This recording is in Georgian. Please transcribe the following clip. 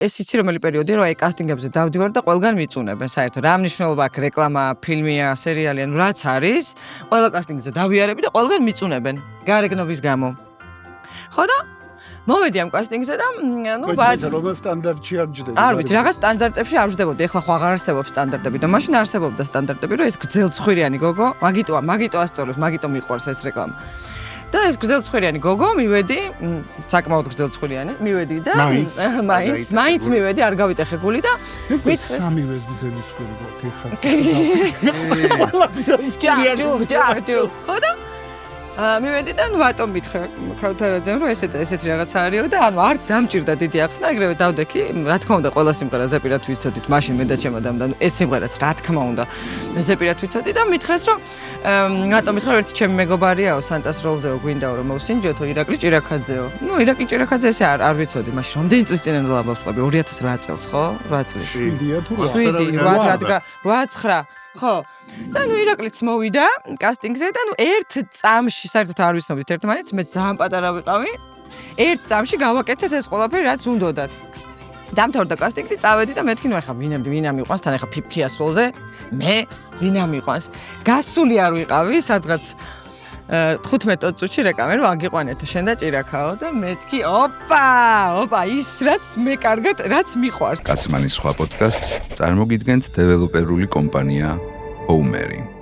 ეს იცი რომელი პერიოდია, რომ აი კასტინგებზე დავდივარ და ყველგან მიწუნებენ საერთოდ. რა მნიშვნელობა აქვს რეკლამა, ფილმია, სერიალი, ანუ რაც არის, ყველა კასტინგზე დავიარები და ყველგან მიწუნებენ გარეგნობის გამო. ხო და მოვედი ამ კასტინგზე და ნუ როგორ სტანდარტში არ ჯდება. არ ვიცი, რაღაც სტანდარტებში არ ვждებოდი. ეხლა ხო აღარ არსებობს სტანდარტები და მაშინ არსებობდა სტანდარტები, რომ ეს გრძელცხვირიანი გოგო, მაგიტო ასწორებს, მაგიტო მიყვარს ეს რეკლამა. და ეს გრძელცხვირიანი გოგო მივედი, საკმაოდ გრძელცხვირიანი, მივედი და მაინც მივედი, არ გავიტეხე გული და მითხრეს სამივეს გრძელცხვირი გოგო ჯახ, ხო და მივედი და ვატომ მითხრა ქავთარაძემ რომ ესეთი რაღაც არისო და ანუ არც დამჭირდა დიდი ახსნა, ეგრევე დავდექი, რა თქმა უნდა ყველა სიმღერა ზეპირად ვიცოდით, მაშინ მე და ჩემადამ და ეს სიმღერაც რა თქმა უნდა ზეპირად ვიცოდი და მითხრეს რომ რატომ მითხრა ერთი ჩემი მეგობარიაო სანტას როლზეო გვინდაო რომ მოვსინჯოთო ირაკლი ჭირაქაძეო. ნუ ირაკლი ჭირაქაძე ესე არ ვიცოდი მაშინ რამდენი წლის წინ ლაბავს ყვები 2008 წელს ხო? 8 წლის. 7-ია თუ 8 ხო და ნუ ირაკლიც მოვიდა კასტინგზე და ნუ ერთ წამში საერთოდ არ ვიცნობდით ერთმანეთს მე ძალიან პატარა ვიყავი ერთ წამში გავაკეთეთ ეს ყველაფერი რაც უნდოდათ დამთავრდა კასტინგი წავედი და მეთქი ნუ ახლა ვინ ამიყვანს თან ახლა ფიფქიას როლზე მე ვინ ამიყვანს გასული არ ვიყავი სადღაც 15 წუთში რეკამე რომ აგიყვანეთო შენ და ჭირაქაო და მეთქი ოპა ის რაც მე კარგად რაც მიყვარს კაცმანის სხვა პოდკასტს წარმოგიდგენთ დეველოპერული კომპანია Homery